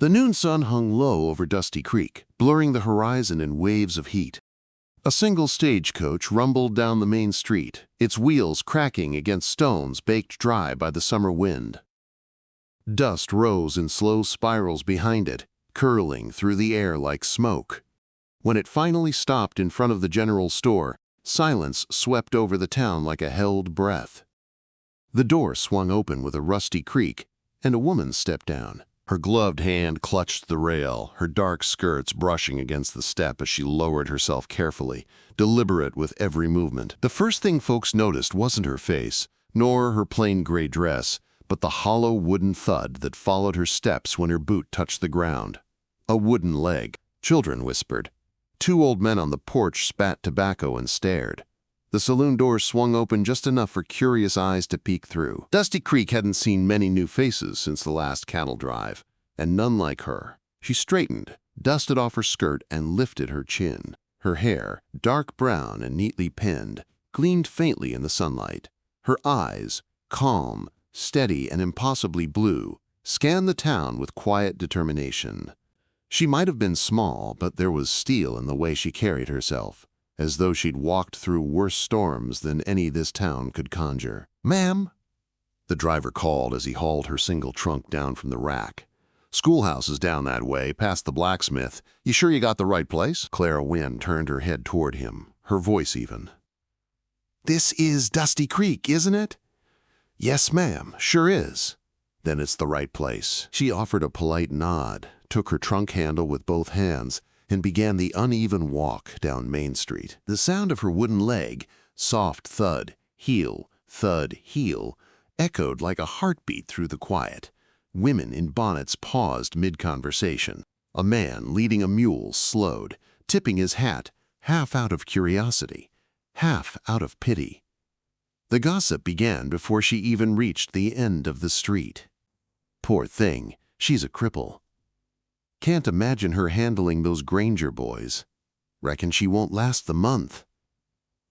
The noon sun hung low over Dusty Creek, blurring the horizon in waves of heat. A single stagecoach rumbled down the main street, its wheels cracking against stones baked dry by the summer wind. Dust rose in slow spirals behind it, curling through the air like smoke. When it finally stopped in front of the general store, silence swept over the town like a held breath. The door swung open with a rusty creak, and a woman stepped down. Her gloved hand clutched the rail, her dark skirts brushing against the step as she lowered herself carefully, deliberate with every movement. The first thing folks noticed wasn't her face, nor her plain gray dress, but the hollow wooden thud that followed her steps when her boot touched the ground. A wooden leg, children whispered. Two old men on the porch spat tobacco and stared. The saloon doors swung open just enough for curious eyes to peek through. Dusty Creek hadn't seen many new faces since the last cattle drive, and none like her. She straightened, dusted off her skirt, and lifted her chin. Her hair, dark brown and neatly pinned, gleamed faintly in the sunlight. Her eyes, calm, steady, and impossibly blue, scanned the town with quiet determination. She might have been small, but there was steel in the way she carried herself, as though she'd walked through worse storms than any this town could conjure. "Ma'am," the driver called as he hauled her single trunk down from the rack. "Schoolhouse is down that way, past the blacksmith. You sure you got the right place?" Clara Wynn turned her head toward him, her voice even. "This is Dusty Creek, isn't it?" "Yes, ma'am, sure is." "Then it's the right place." She offered a polite nod, took her trunk handle with both hands, and began the uneven walk down Main Street. The sound of her wooden leg, soft thud, heel, echoed like a heartbeat through the quiet. Women in bonnets paused mid-conversation. A man leading a mule slowed, tipping his hat, half out of curiosity, half out of pity. The gossip began before she even reached the end of the street. "Poor thing, she's a cripple. Can't imagine her handling those Granger boys. Reckon she won't last the month."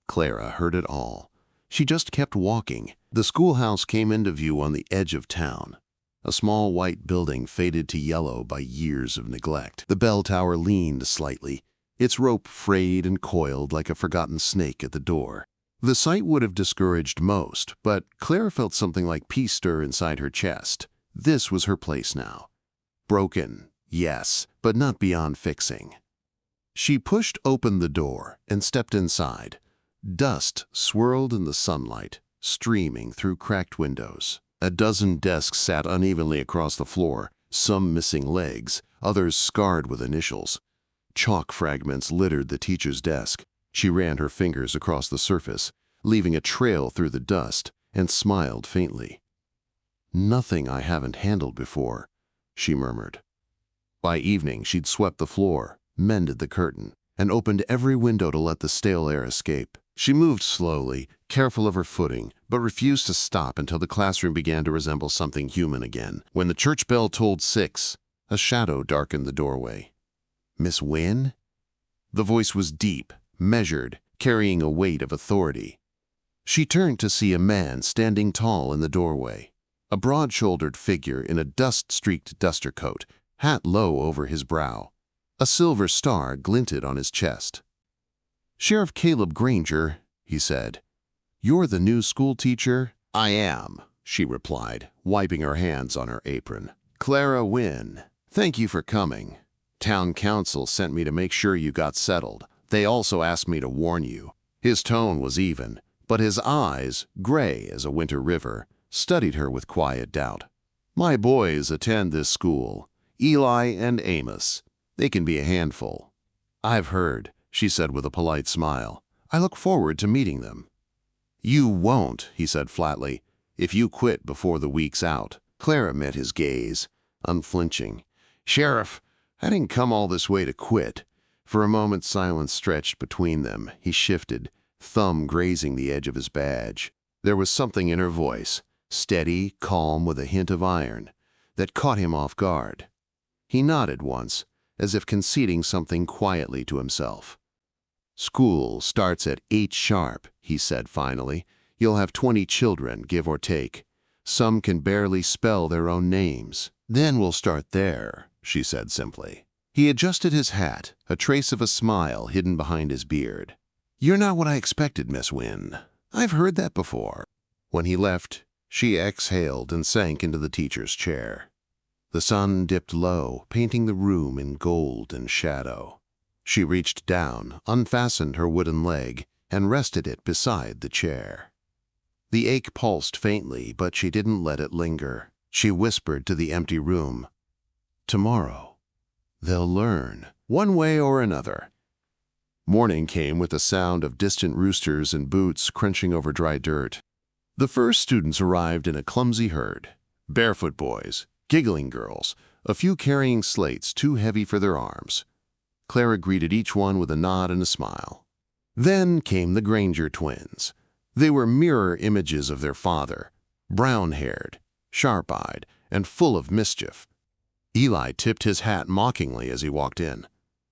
Clara heard it all. She just kept walking. The schoolhouse came into view on the edge of town. A small white building faded to yellow by years of neglect. The bell tower leaned slightly, its rope frayed and coiled like a forgotten snake at the door. The sight would have discouraged most, but Clara felt something like peace stir inside her chest. This was her place now. Broken, yes, but not beyond fixing. She pushed open the door and stepped inside. Dust swirled in the sunlight, streaming through cracked windows. A dozen desks sat unevenly across the floor, some missing legs, others scarred with initials. Chalk fragments littered the teacher's desk. She ran her fingers across the surface, leaving a trail through the dust, and smiled faintly. "Nothing I haven't handled before," she murmured. By evening, she'd swept the floor, mended the curtain, and opened every window to let the stale air escape. She moved slowly, careful of her footing, but refused to stop until the classroom began to resemble something human again. When the church bell tolled 6, a shadow darkened the doorway. "Miss Wynn?" The voice was deep, measured, carrying a weight of authority. She turned to see a man standing tall in the doorway, a broad-shouldered figure in a dust-streaked duster coat, hat low over his brow. A silver star glinted on his chest. "Sheriff Caleb Granger," he said. "You're the new schoolteacher?" "I am," she replied, wiping her hands on her apron. "Clara Wynn, thank you for coming. Town council sent me to make sure you got settled. They also asked me to warn you." His tone was even, but his eyes, gray as a winter river, studied her with quiet doubt. "My boys attend this school, Eli and Amos. They can be a handful." "I've heard," she said with a polite smile. "I look forward to meeting them." "You won't," he said flatly, "if you quit before the week's out." Clara met his gaze, unflinching. "Sheriff, I didn't come all this way to quit." For a moment silence stretched between them. He shifted, thumb grazing the edge of his badge. There was something in her voice, steady, calm with a hint of iron, that caught him off guard. He nodded once, as if conceding something quietly to himself. "School starts at 8 sharp," he said finally. "You'll have 20 children, give or take. Some can barely spell their own names. Then we'll start there. she said simply. He adjusted his hat, a trace of a smile hidden behind his beard. "You're not what I expected, Miss Wynn. I've heard that before." When he left, she exhaled and sank into the teacher's chair. The sun dipped low, painting the room in gold and shadow. She reached down, unfastened her wooden leg, and rested it beside the chair. The ache pulsed faintly, but she didn't let it linger. She whispered to the empty room, "Tomorrow, they'll learn, one way or another." Morning came with the sound of distant roosters and boots crunching over dry dirt. The first students arrived in a clumsy herd. Barefoot boys, giggling girls, a few carrying slates too heavy for their arms. Clara greeted each one with a nod and a smile. Then came the Granger twins. They were mirror images of their father, brown-haired, sharp-eyed, and full of mischief. Eli tipped his hat mockingly as he walked in.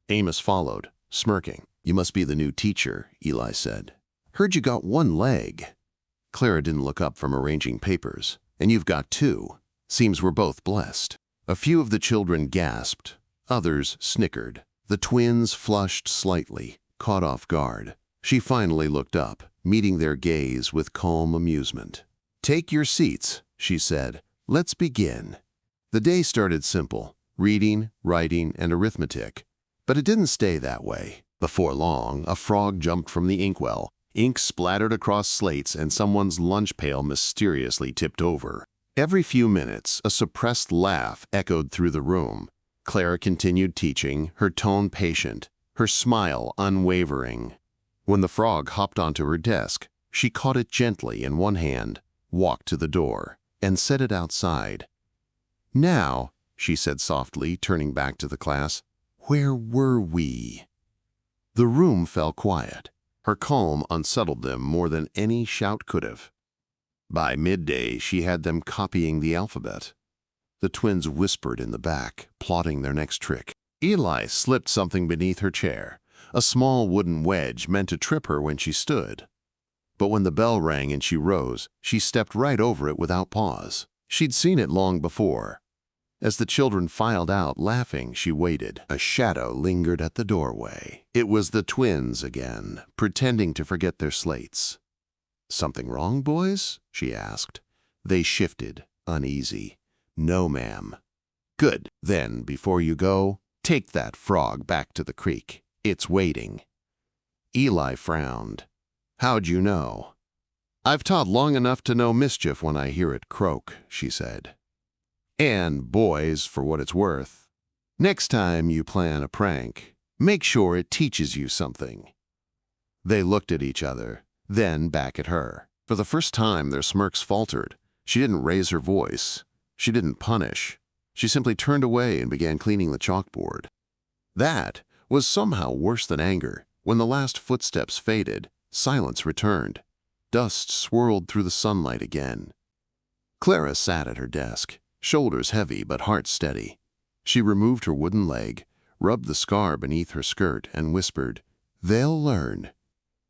Amos followed, smirking. "You must be the new teacher," Eli said. "Heard you got one leg." Clara didn't look up from arranging papers. "And you've got two. Seems we're both blessed." A few of the children gasped. Others snickered. The twins flushed slightly, caught off guard. She finally looked up, meeting their gaze with calm amusement. "Take your seats," she said. "Let's begin." The day started simple, reading, writing, and arithmetic. But it didn't stay that way. Before long, a frog jumped from the inkwell. Ink splattered across slates and someone's lunch pail mysteriously tipped over. Every few minutes, a suppressed laugh echoed through the room. Clara continued teaching, her tone patient, her smile unwavering. When the frog hopped onto her desk, she caught it gently in one hand, walked to the door, and set it outside. "Now," she said softly, turning back to the class, "where were we?" The room fell quiet. Her calm unsettled them more than any shout could have. By midday, she had them copying the alphabet. The twins whispered in the back, plotting their next trick. Eli slipped something beneath her chair, a small wooden wedge meant to trip her when she stood. But when the bell rang and she rose, she stepped right over it without pause. She'd seen it long before. As the children filed out, laughing, she waited. A shadow lingered at the doorway. It was the twins again, pretending to forget their slates. "Something wrong, boys?" she asked. They shifted, uneasy. "No, ma'am." "Good. Then, before you go, take that frog back to the creek. It's waiting." Eli frowned. "How'd you know?" "I've taught long enough to know mischief when I hear it croak," she said. "And, boys, for what it's worth, next time you plan a prank, make sure it teaches you something." They looked at each other, then back at her. For the first time, their smirks faltered. She didn't raise her voice. She didn't punish. She simply turned away and began cleaning the chalkboard. That was somehow worse than anger. When the last footsteps faded, silence returned. Dust swirled through the sunlight again. Clara sat at her desk, shoulders heavy but heart steady. She removed her wooden leg, rubbed the scar beneath her skirt, and whispered, "They'll learn."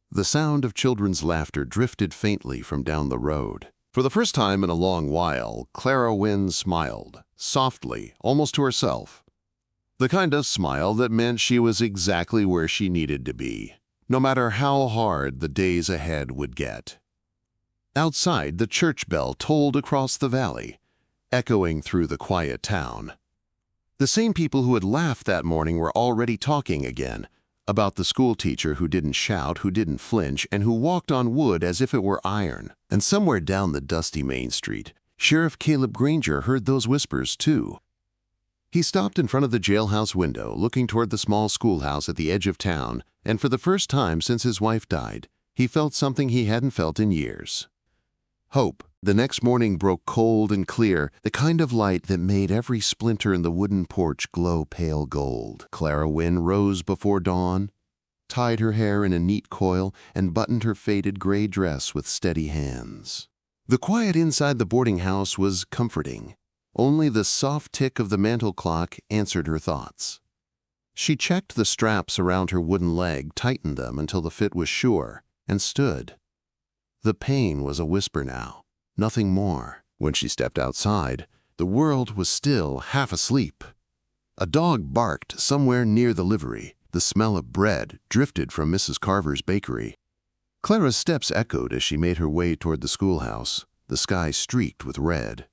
The sound of children's laughter drifted faintly from down the road. For the first time in a long while, Clara Wynn smiled, softly, almost to herself. The kind of smile that meant she was exactly where she needed to be, no matter how hard the days ahead would get. Outside, the church bell tolled across the valley, echoing through the quiet town. The same people who had laughed that morning were already talking again, about the schoolteacher who didn't shout, who didn't flinch, and who walked on wood as if it were iron. And somewhere down the dusty main street, Sheriff Caleb Granger heard those whispers too. He stopped in front of the jailhouse window, looking toward the small schoolhouse at the edge of town, and for the first time since his wife died, he felt something he hadn't felt in years. Hope. The next morning broke cold and clear, the kind of light that made every splinter in the wooden porch glow pale gold. Clara Wynn rose before dawn, tied her hair in a neat coil, and buttoned her faded gray dress with steady hands. The quiet inside the boarding house was comforting. Only the soft tick of the mantel clock answered her thoughts. She checked the straps around her wooden leg, tightened them until the fit was sure, and stood. The pain was a whisper now, nothing more. When she stepped outside, the world was still half asleep. A dog barked somewhere near the livery. The smell of bread drifted from Mrs. Carver's bakery. Clara's steps echoed as she made her way toward the schoolhouse, the sky streaked with red.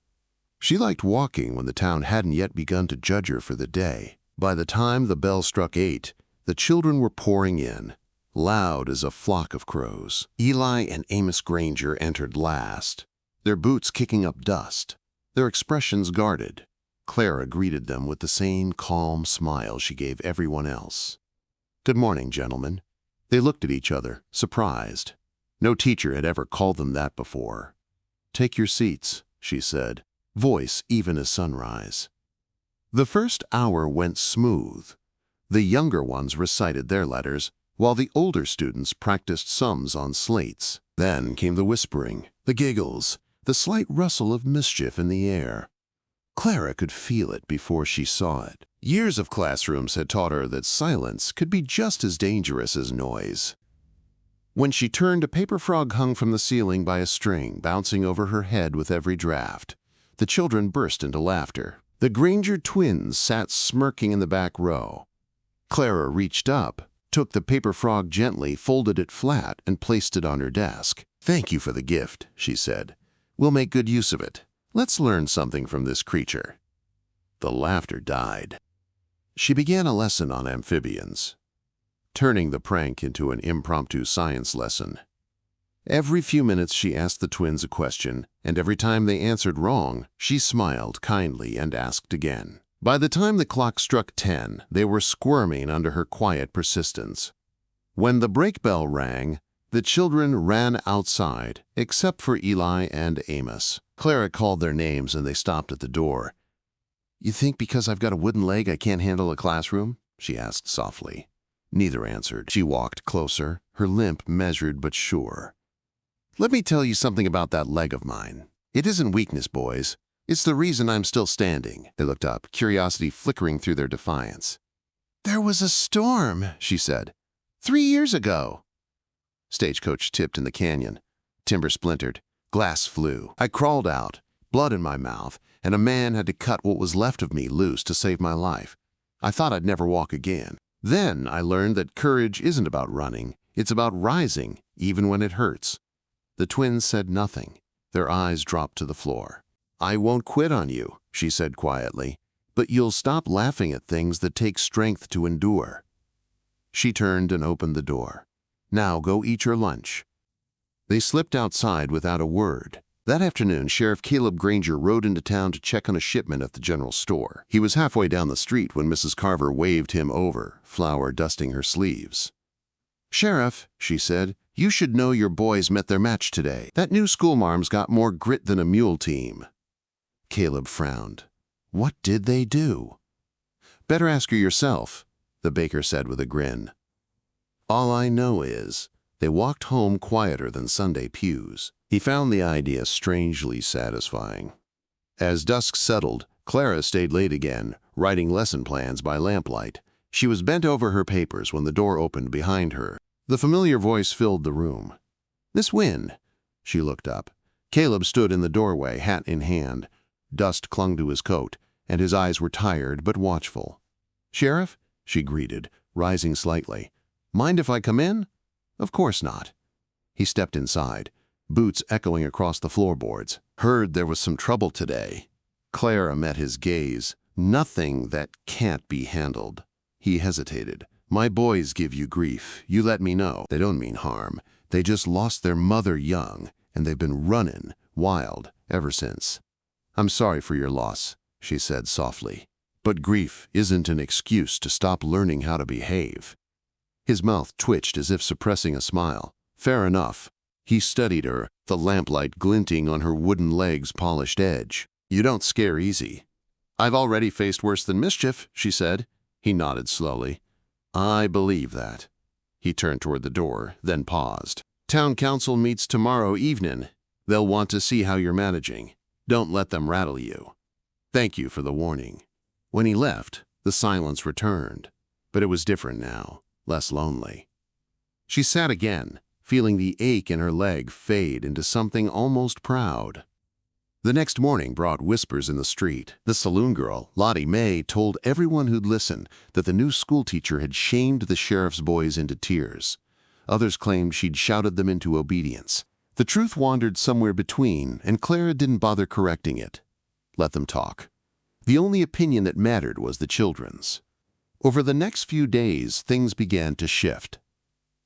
She liked walking when the town hadn't yet begun to judge her for the day. By the time the bell struck 8, the children were pouring in, loud as a flock of crows. Eli and Amos Granger entered last, their boots kicking up dust, their expressions guarded. Clara greeted them with the same calm smile she gave everyone else. "Good morning, gentlemen." They looked at each other, surprised. No teacher had ever called them that before. "Take your seats," she said, voice even as sunrise. The first hour went smooth. The younger ones recited their letters, while the older students practiced sums on slates. Then came the whispering, the giggles, the slight rustle of mischief in the air. Clara could feel it before she saw it. Years of classrooms had taught her that silence could be just as dangerous as noise. When she turned, a paper frog hung from the ceiling by a string, bouncing over her head with every draft. The children burst into laughter. The Granger twins sat smirking in the back row. Clara reached up, took the paper frog gently, folded it flat, and placed it on her desk. "Thank you for the gift," she said. "We'll make good use of it. Let's learn something from this creature." The laughter died. She began a lesson on amphibians, turning the prank into an impromptu science lesson. Every few minutes she asked the twins a question, and every time they answered wrong, she smiled kindly and asked again. By the time the clock struck 10, they were squirming under her quiet persistence. When the break bell rang, the children ran outside, except for Eli and Amos. Clara called their names and they stopped at the door. "You think because I've got a wooden leg I can't handle a classroom?" she asked softly. Neither answered. She walked closer, her limp measured but sure. "Let me tell you something about that leg of mine. It isn't weakness, boys. It's the reason I'm still standing." They looked up, curiosity flickering through their defiance. "There was a storm," she said. 3 years ago." Stagecoach tipped in the canyon. Timber splintered. Glass flew. I crawled out, blood in my mouth, and a man had to cut what was left of me loose to save my life. I thought I'd never walk again. Then I learned that courage isn't about running. It's about rising, even when it hurts. The twins said nothing. Their eyes dropped to the floor. "I won't quit on you," she said quietly, "but you'll stop laughing at things that take strength to endure." She turned and opened the door. "Now go eat your lunch." They slipped outside without a word. That afternoon, Sheriff Caleb Granger rode into town to check on a shipment at the general store. He was halfway down the street when Mrs. Carver waved him over, flour dusting her sleeves. "Sheriff," she said, "you should know your boys met their match today. That new schoolmarm's got more grit than a mule team." Caleb frowned. "What did they do?" "Better ask her yourself," the baker said with a grin. "All I know is they walked home quieter than Sunday pews." He found the idea strangely satisfying. As dusk settled, Clara stayed late again, writing lesson plans by lamplight. She was bent over her papers when the door opened behind her. The familiar voice filled the room. "Miss Wynn." She looked up. Caleb stood in the doorway, hat in hand. Dust clung to his coat, and his eyes were tired but watchful. "Sheriff?" she greeted, rising slightly. "Mind if I come in?" "Of course not." He stepped inside, boots echoing across the floorboards. "Heard there was some trouble today." Clara met his gaze. "Nothing that can't be handled." He hesitated. "My boys give you grief. You let me know. They don't mean harm. They just lost their mother young, and they've been running wild ever since." "I'm sorry for your loss," she said softly. "But grief isn't an excuse to stop learning how to behave." His mouth twitched as if suppressing a smile. "Fair enough." He studied her, the lamplight glinting on her wooden leg's polished edge. "You don't scare easy." "I've already faced worse than mischief," she said. He nodded slowly. "I believe that." He turned toward the door, then paused. "Town council meets tomorrow evening. They'll want to see how you're managing. Don't let them rattle you. Thank you for the warning." When he left, the silence returned, but it was different now, less lonely. She sat again, feeling the ache in her leg fade into something almost proud. The next morning brought whispers in the street. The saloon girl, Lottie Mae, told everyone who'd listened that the new schoolteacher had shamed the sheriff's boys into tears. Others claimed she'd shouted them into obedience. The truth wandered somewhere between, and Clara didn't bother correcting it. Let them talk. The only opinion that mattered was the children's. Over the next few days, things began to shift.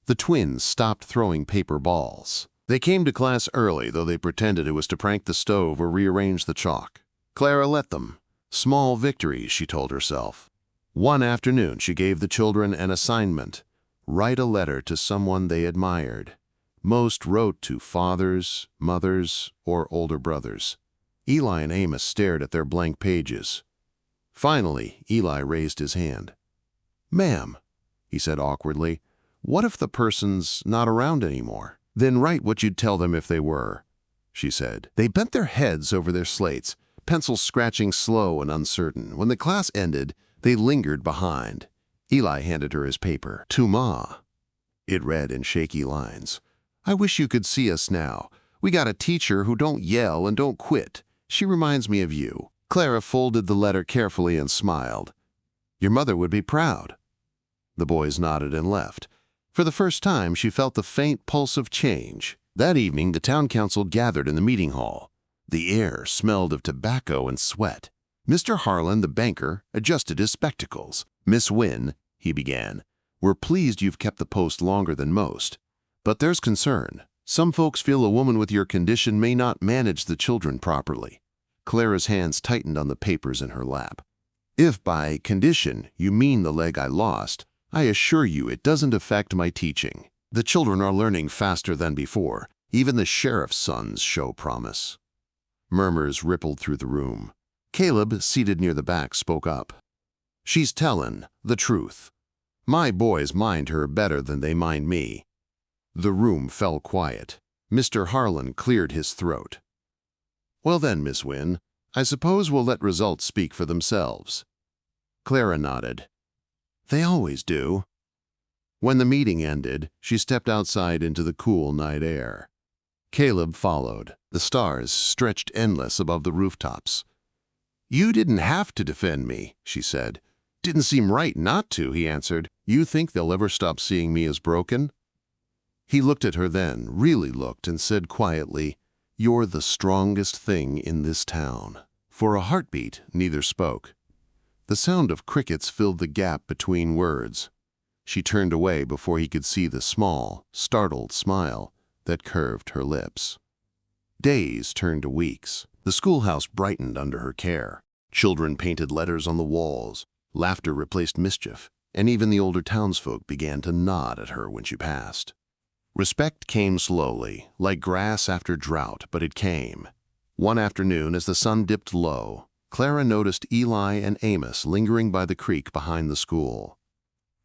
The twins stopped throwing paper balls. They came to class early, though they pretended it was to prank the stove or rearrange the chalk. Clara let them. Small victories, she told herself. One afternoon, she gave the children an assignment: write a letter to someone they admired. Most wrote to fathers, mothers, or older brothers. Eli and Amos stared at their blank pages. Finally, Eli raised his hand. "Ma'am," he said awkwardly, "what if the person's not around anymore?" "Then write what you'd tell them if they were," she said. They bent their heads over their slates, pencils scratching slow and uncertain. When the class ended, they lingered behind. Eli handed her his paper. "To Ma." It read in shaky lines. "I wish you could see us now. We got a teacher who don't yell and don't quit. She reminds me of you." Clara folded the letter carefully and smiled. "Your mother would be proud." The boys nodded and left. For the first time, she felt the faint pulse of change. That evening, the town council gathered in the meeting hall. The air smelled of tobacco and sweat. Mr. Harlan, the banker, adjusted his spectacles. "Miss Wynn," he began, "we're pleased you've kept the post longer than most. But there's concern. Some folks feel a woman with your condition may not manage the children properly." Clara's hands tightened on the papers in her lap. "If by condition you mean the leg I lost, I assure you it doesn't affect my teaching. The children are learning faster than before. Even the sheriff's sons show promise." Murmurs rippled through the room. Caleb, seated near the back, spoke up. "She's tellin' the truth. My boys mind her better than they mind me." The room fell quiet. Mr. Harlan cleared his throat. "Well then, Miss Wynn, I suppose we'll let results speak for themselves." Clara nodded. "They always do." When the meeting ended, she stepped outside into the cool night air. Caleb followed. The stars stretched endless above the rooftops. "You didn't have to defend me," she said. "Didn't seem right not to," he answered. "You think they'll ever stop seeing me as broken?" He looked at her then, really looked, and said quietly, "You're the strongest thing in this town." For a heartbeat, neither spoke. The sound of crickets filled the gap between words. She turned away before he could see the small, startled smile that curved her lips. Days turned to weeks. The schoolhouse brightened under her care. Children painted letters on the walls. Laughter replaced mischief, and even the older townsfolk began to nod at her when she passed. Respect came slowly, like grass after drought, but it came. One afternoon, as the sun dipped low, Clara noticed Eli and Amos lingering by the creek behind the school.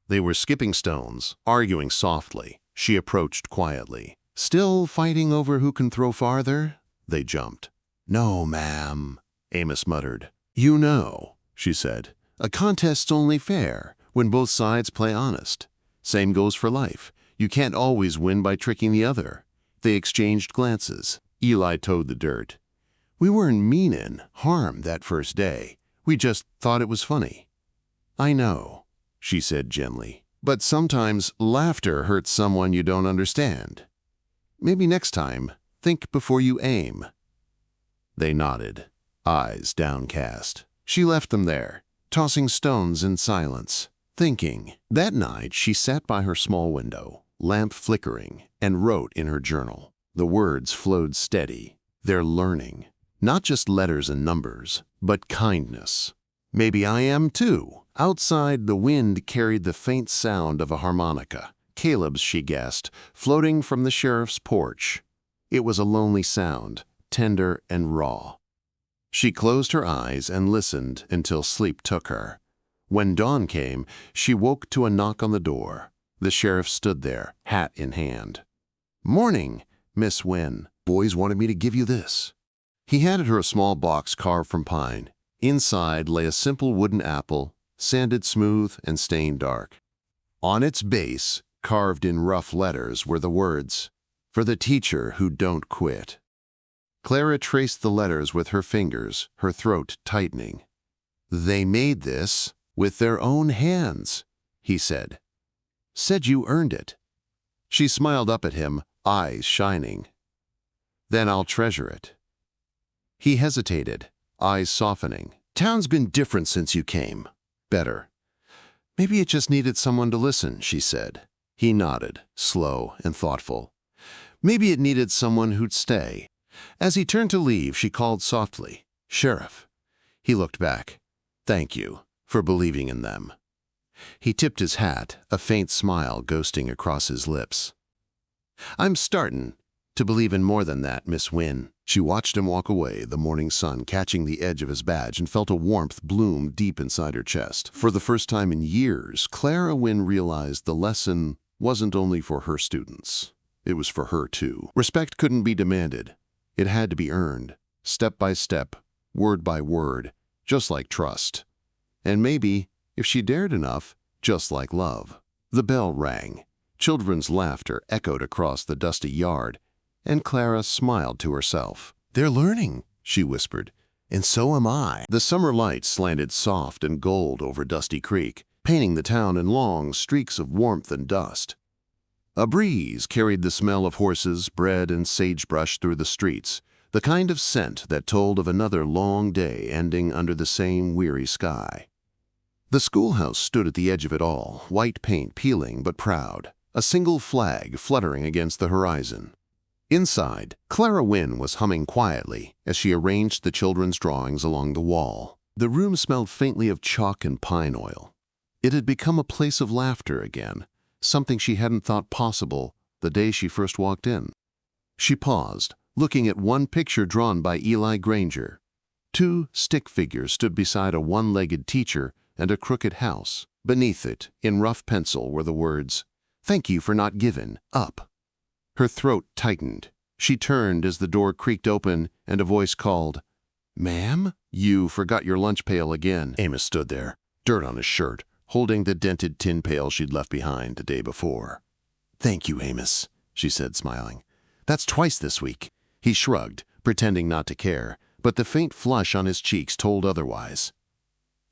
They were skipping stones, arguing softly. She approached quietly. "Still fighting over who can throw farther?" They jumped. "No, ma'am," Amos muttered. "You know," she said, "a contest's only fair when both sides play honest. Same goes for life. You can't always win by tricking the other." They exchanged glances. Eli toed the dirt. "We weren't meanin' harm that first day. We just thought it was funny." "I know," she said gently, "but sometimes laughter hurts someone you don't understand. Maybe next time, think before you aim." They nodded, eyes downcast. She left them there, tossing stones in silence, thinking. That night she sat by her small window, lamp flickering, and wrote in her journal. The words flowed steady. They're learning. Not just letters and numbers, but kindness. "Maybe I am too." Outside, the wind carried the faint sound of a harmonica. Caleb's, she guessed, floating from the sheriff's porch. It was a lonely sound, tender and raw. She closed her eyes and listened until sleep took her. When dawn came, she woke to a knock on the door. The sheriff stood there, hat in hand. "Morning, Miss Wynn. Boys wanted me to give you this." He handed her a small box carved from pine. Inside lay a simple wooden apple, sanded smooth and stained dark. On its base, carved in rough letters, were the words, "For the teacher who don't quit." Clara traced the letters with her fingers, her throat tightening. "They made this with their own hands," he said. "Said you earned it." She smiled up at him, eyes shining. "Then I'll treasure it." He hesitated, eyes softening. "Town's been different since you came." "Better." "Maybe it just needed someone to listen," she said. He nodded, slow and thoughtful. "Maybe it needed someone who'd stay." As he turned to leave, she called softly, "Sheriff." He looked back. "Thank you for believing in them." He tipped his hat, a faint smile ghosting across his lips. "I'm startin' to believe in more than that, Miss Wynn." She watched him walk away, the morning sun catching the edge of his badge, and felt a warmth bloom deep inside her chest. For the first time in years, Clara Wynn realized the lesson wasn't only for her students. It was for her, too. Respect couldn't be demanded. It had to be earned, step by step, word by word, just like trust. And maybe, if she dared enough, just like love. The bell rang. Children's laughter echoed across the dusty yard, and Clara smiled to herself. "They're learning," she whispered, "and so am I." The summer light slanted soft and gold over Dusty Creek, painting the town in long streaks of warmth and dust. A breeze carried the smell of horses, bread, and sagebrush through the streets, the kind of scent that told of another long day ending under the same weary sky. The schoolhouse stood at the edge of it all, white paint peeling but proud, a single flag fluttering against the horizon. Inside, Clara Wynn was humming quietly as she arranged the children's drawings along the wall. The room smelled faintly of chalk and pine oil. It had become a place of laughter again, something she hadn't thought possible the day she first walked in. She paused, looking at one picture drawn by Eli Granger. Two stick figures stood beside a one-legged teacher and a crooked house. Beneath it, in rough pencil, were the words, "Thank you for not giving up." Her throat tightened. She turned as the door creaked open and a voice called, "Ma'am?" "You forgot your lunch pail again." Amos stood there, dirt on his shirt, holding the dented tin pail she'd left behind the day before. "Thank you, Amos," she said, smiling. "That's twice this week." He shrugged, pretending not to care, but the faint flush on his cheeks told otherwise.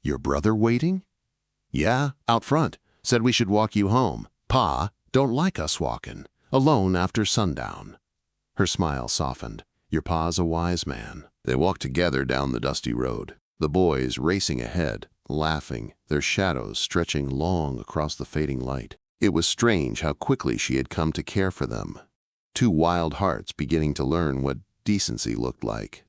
"Your brother waiting?" "Yeah, out front. Said we should walk you home. Pa don't like us walking alone after sundown." Her smile softened. "Your pa's a wise man." They walked together down the dusty road, the boys racing ahead, laughing, their shadows stretching long across the fading light. It was strange how quickly she had come to care for them. Two wild hearts beginning to learn what decency looked like.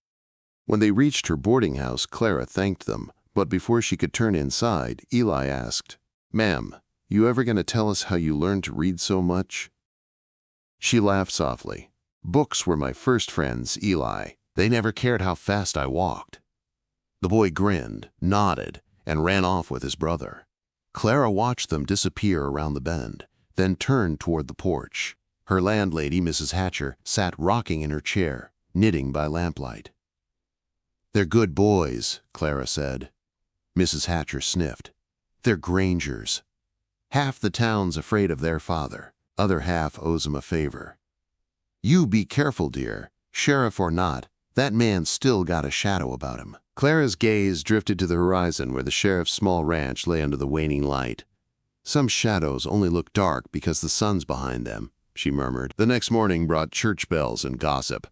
When they reached her boarding house, Clara thanked them, but before she could turn inside, Eli asked, "Ma'am, you ever gonna tell us how you learned to read so much?" She laughed softly. "Books were my first friends, Eli. They never cared how fast I walked." The boy grinned, nodded, and ran off with his brother. Clara watched them disappear around the bend, then turned toward the porch. Her landlady, Mrs. Hatcher, sat rocking in her chair, knitting by lamplight. "They're good boys," Clara said. Mrs. Hatcher sniffed. "They're Grangers. Half the town's afraid of their father, other half owes him a favor. You be careful, dear. Sheriff or not, that man's still got a shadow about him." Clara's gaze drifted to the horizon where the sheriff's small ranch lay under the waning light. "Some shadows only look dark because the sun's behind them," she murmured. The next morning brought church bells and gossip.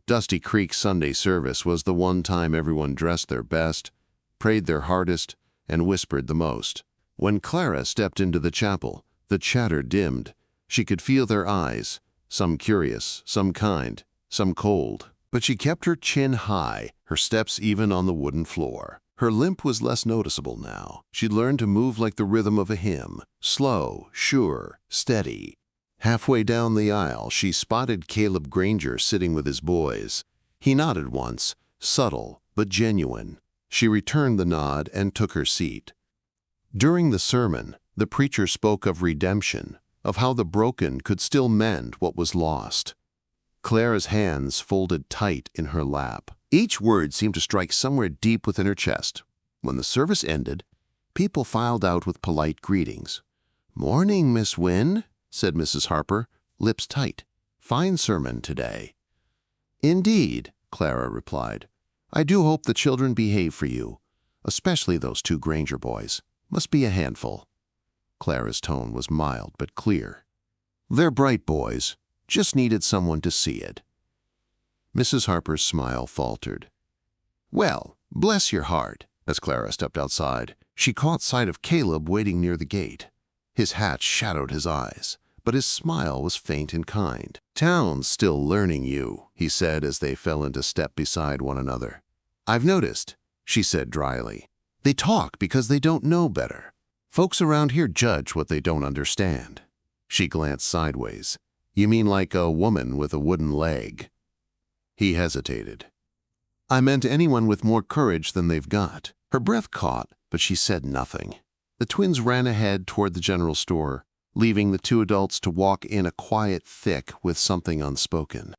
Dusty Creek Sunday service was the one time everyone dressed their best, prayed their hardest, and whispered the most. When Clara stepped into the chapel, the chatter dimmed. She could feel their eyes, some curious, some kind, some cold. But she kept her chin high, her steps even on the wooden floor. Her limp was less noticeable now. She'd learned to move like the rhythm of a hymn, slow, sure, steady. Halfway down the aisle, she spotted Caleb Granger sitting with his boys. He nodded once, subtle but genuine. She returned the nod and took her seat. During the sermon, the preacher spoke of redemption, of how the broken could still mend what was lost. Clara's hands folded tight in her lap. Each word seemed to strike somewhere deep within her chest. When the service ended, people filed out with polite greetings. "Morning, Miss Wynn," said Mrs. Harper, lips tight. "Fine sermon today." "Indeed," Clara replied. "I do hope the children behave for you, especially those two Granger boys. Must be a handful." Clara's tone was mild but clear. "They're bright boys. Just needed someone to see it." Mrs. Harper's smile faltered. "Well, bless your heart." As Clara stepped outside, she caught sight of Caleb waiting near the gate. His hat shadowed his eyes, but his smile was faint and kind. "Town's still learning you," he said as they fell into step beside one another. "I've noticed," she said dryly. "They talk because they don't know better. Folks around here judge what they don't understand." She glanced sideways. "You mean like a woman with a wooden leg?" He hesitated. "I meant anyone with more courage than they've got." Her breath caught, but she said nothing. The twins ran ahead toward the general store, leaving the two adults to walk in a quiet thick with something unspoken.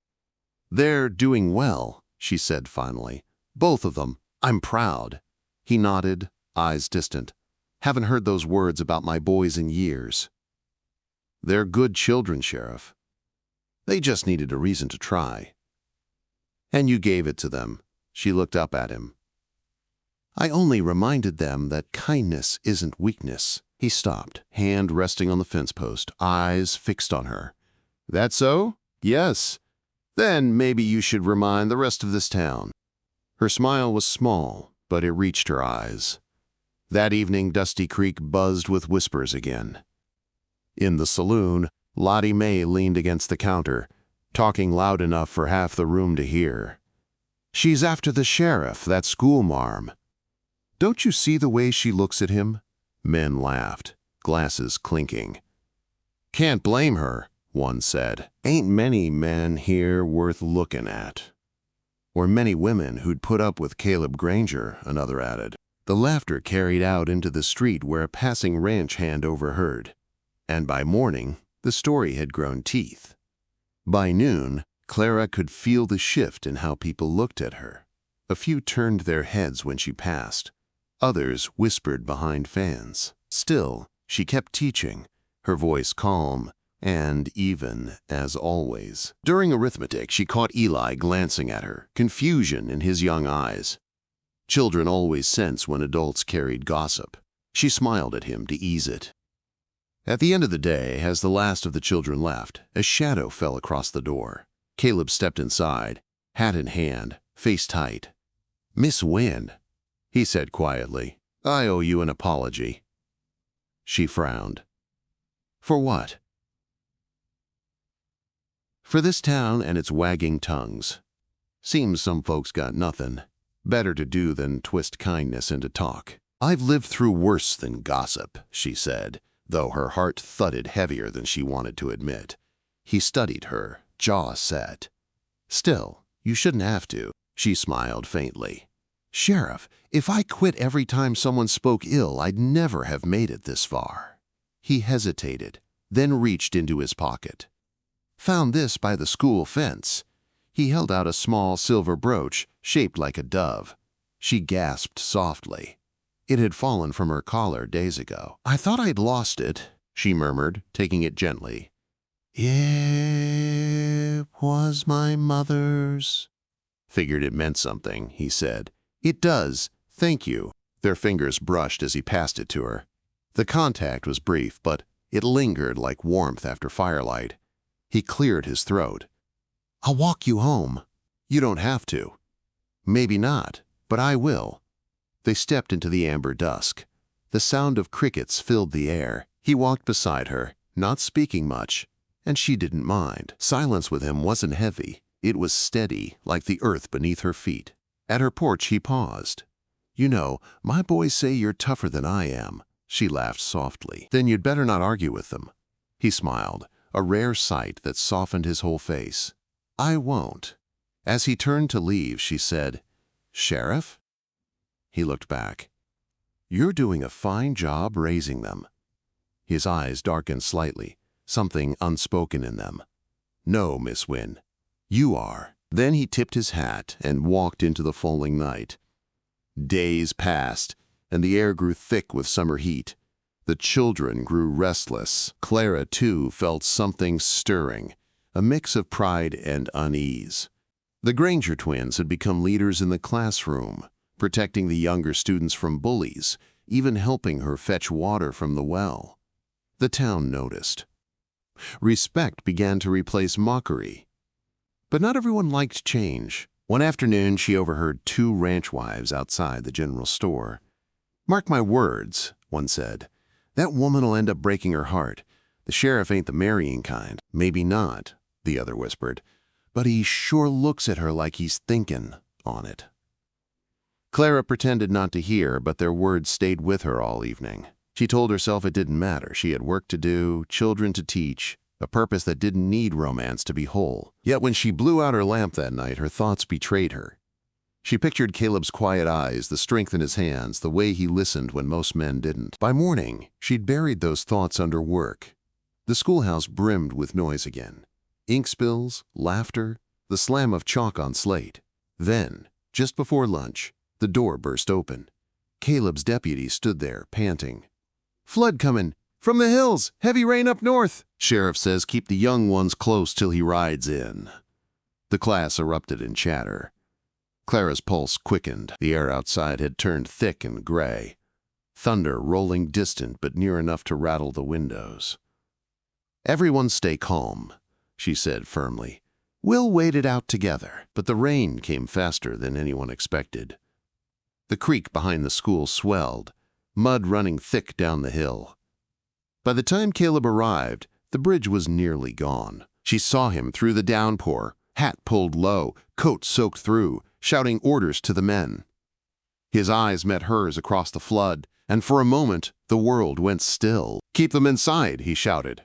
"They're doing well," she said finally. "Both of them. I'm proud." He nodded, eyes distant. "Haven't heard those words about my boys in years." "They're good children, Sheriff. They just needed a reason to try." "And you gave it to them." She looked up at him. "I only reminded them that kindness isn't weakness." He stopped, hand resting on the fence post, eyes fixed on her. "That so? Yes. Then maybe you should remind the rest of this town." Her smile was small, but it reached her eyes. That evening, Dusty Creek buzzed with whispers again. In the saloon, Lottie Mae leaned against the counter, talking loud enough for half the room to hear. "She's after the sheriff, that schoolmarm. Don't you see the way she looks at him?" Men laughed, glasses clinking. "Can't blame her," one said. "Ain't many men here worth looking at." "Or many women who'd put up with Caleb Granger," another added. The laughter carried out into the street where a passing ranch hand overheard. And by morning, the story had grown teeth. By noon, Clara could feel the shift in how people looked at her. A few turned their heads when she passed. Others whispered behind fans. Still, she kept teaching, her voice calm and even as always. During arithmetic, she caught Eli glancing at her, confusion in his young eyes. Children always sense when adults carried gossip. She smiled at him to ease it. At the end of the day, as the last of the children left, a shadow fell across the door. Caleb stepped inside, hat in hand, face tight. "Miss Wynn," he said quietly, "I owe you an apology." She frowned. "For what?" "For this town and its wagging tongues. Seems some folks got nothing. Better to do than twist kindness into talk." "I've lived through worse than gossip," she said, though her heart thudded heavier than she wanted to admit. He studied her, jaw set. "Still, you shouldn't have to." She smiled faintly. "Sheriff, if I quit every time someone spoke ill, I'd never have made it this far." He hesitated, then reached into his pocket. "Found this by the school fence." He held out a small silver brooch shaped like a dove. She gasped softly. It had fallen from her collar days ago. "I thought I'd lost it," she murmured, taking it gently. "It was my mother's." "Figured it meant something," he said. "It does. Thank you." Their fingers brushed as he passed it to her. The contact was brief, but it lingered like warmth after firelight. He cleared his throat. "I'll walk you home." "You don't have to." "Maybe not, but I will." They stepped into the amber dusk. The sound of crickets filled the air. He walked beside her, not speaking much, and she didn't mind. Silence with him wasn't heavy. It was steady, like the earth beneath her feet. At her porch, he paused. "You know, my boys say you're tougher than I am." She laughed softly. "Then you'd better not argue with them." He smiled, a rare sight that softened his whole face. "I won't." As he turned to leave, she said, "Sheriff?" He looked back. "You're doing a fine job raising them." His eyes darkened slightly, something unspoken in them. "No, Miss Wynn, you are." Then he tipped his hat and walked into the falling night. Days passed, and the air grew thick with summer heat. The children grew restless. Clara, too, felt something stirring, a mix of pride and unease. The Granger twins had become leaders in the classroom, protecting the younger students from bullies, even helping her fetch water from the well. The town noticed. Respect began to replace mockery. But not everyone liked change. One afternoon, she overheard two ranch wives outside the general store. "Mark my words," one said. "That woman'll end up breaking her heart. The sheriff ain't the marrying kind." "Maybe not," the other whispered. "But he sure looks at her like he's thinking on it." Clara pretended not to hear, but their words stayed with her all evening. She told herself it didn't matter. She had work to do, children to teach, a purpose that didn't need romance to be whole. Yet when she blew out her lamp that night, her thoughts betrayed her. She pictured Caleb's quiet eyes, the strength in his hands, the way he listened when most men didn't. By morning, she'd buried those thoughts under work. The schoolhouse brimmed with noise again. Ink spills, laughter, the slam of chalk on slate. Then, just before lunch, the door burst open. Caleb's deputy stood there, panting. "Flood comin'! From the hills! Heavy rain up north!" "Sheriff says keep the young ones close till he rides in." The class erupted in chatter. Clara's pulse quickened. The air outside had turned thick and gray. Thunder rolling distant but near enough to rattle the windows. "Everyone stay calm," she said firmly. "We'll wait it out together." But the rain came faster than anyone expected. The creek behind the school swelled, mud running thick down the hill. By the time Caleb arrived, the bridge was nearly gone. She saw him through the downpour, hat pulled low, coat soaked through, shouting orders to the men. His eyes met hers across the flood, and for a moment the world went still. "Keep them inside," he shouted.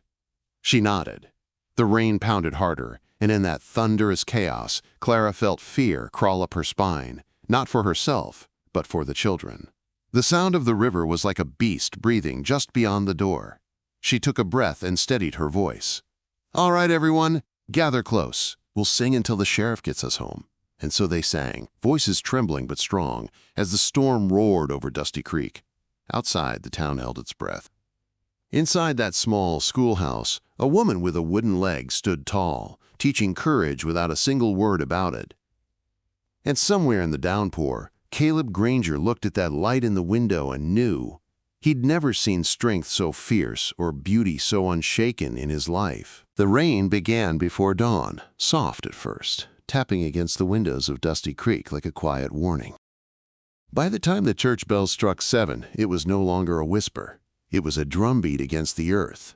She nodded. The rain pounded harder, and in that thunderous chaos, Clara felt fear crawl up her spine, not for herself, but for the children. The sound of the river was like a beast breathing just beyond the door. She took a breath and steadied her voice. "All right, everyone, gather close. We'll sing until the sheriff gets us home." And so they sang, voices trembling but strong, as the storm roared over Dusty Creek. Outside, the town held its breath. Inside that small schoolhouse, a woman with a wooden leg stood tall, teaching courage without a single word about it. And somewhere in the downpour, Caleb Granger looked at that light in the window and knew. He'd never seen strength so fierce or beauty so unshaken in his life. The rain began before dawn, soft at first, tapping against the windows of Dusty Creek like a quiet warning. By the time the church bells struck 7, it was no longer a whisper. It was a drumbeat against the earth.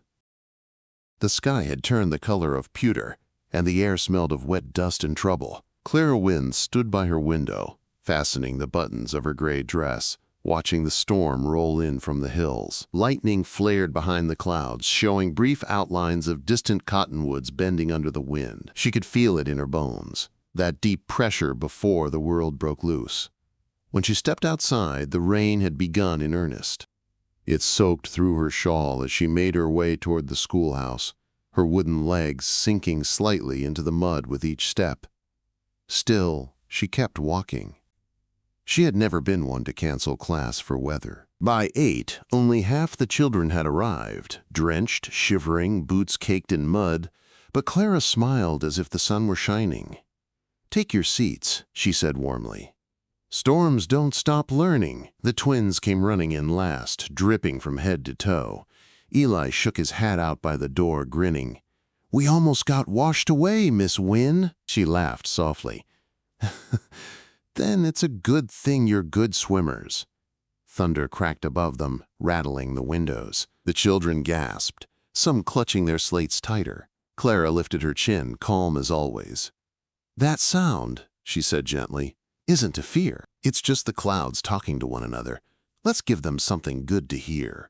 The sky had turned the color of pewter, and the air smelled of wet dust and trouble. Clara Wynn stood by her window, fastening the buttons of her gray dress, watching the storm roll in from the hills. Lightning flared behind the clouds, showing brief outlines of distant cottonwoods bending under the wind. She could feel it in her bones, that deep pressure before the world broke loose. When she stepped outside, the rain had begun in earnest. It soaked through her shawl as she made her way toward the schoolhouse, her wooden legs sinking slightly into the mud with each step. Still, she kept walking. She had never been one to cancel class for weather. By 8, only half the children had arrived, drenched, shivering, boots caked in mud, but Clara smiled as if the sun were shining. "Take your seats," she said warmly. "Storms don't stop learning." The twins came running in last, dripping from head to toe. Eli shook his hat out by the door, grinning. "We almost got washed away, Miss Wynn." She laughed softly. "Then it's a good thing you're good swimmers." Thunder cracked above them, rattling the windows. The children gasped, some clutching their slates tighter. Clara lifted her chin, calm as always. "That sound," she said gently, "isn't to fear. It's just the clouds talking to one another. Let's give them something good to hear."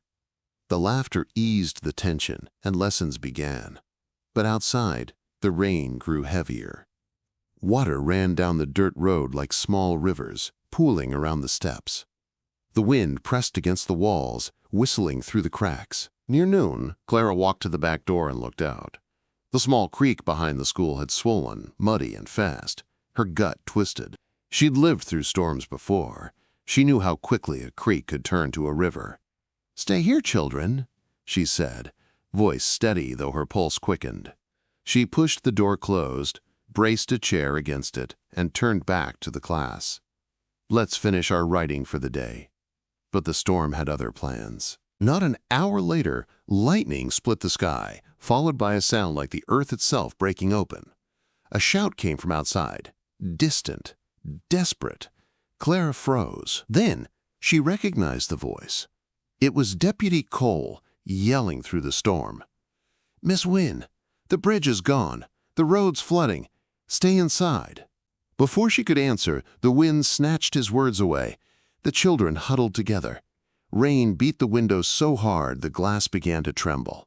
The laughter eased the tension, and lessons began. But outside, the rain grew heavier. Water ran down the dirt road like small rivers, pooling around the steps. The wind pressed against the walls, whistling through the cracks. Near noon, Clara walked to the back door and looked out. The small creek behind the school had swollen, muddy and fast. Her gut twisted. She'd lived through storms before. She knew how quickly a creek could turn to a river. "Stay here, children," she said, voice steady though her pulse quickened. She pushed the door closed, braced a chair against it, and turned back to the class. Let's finish our writing for the day. But the storm had other plans. Not an hour later, lightning split the sky, followed by a sound like the earth itself breaking open. A shout came from outside, distant, desperate. Clara froze. Then she recognized the voice. It was Deputy Cole yelling through the storm. "Miss Wynn, the bridge is gone. The road's flooding. Stay inside." Before she could answer, the wind snatched his words away. The children huddled together. Rain beat the windows so hard the glass began to tremble.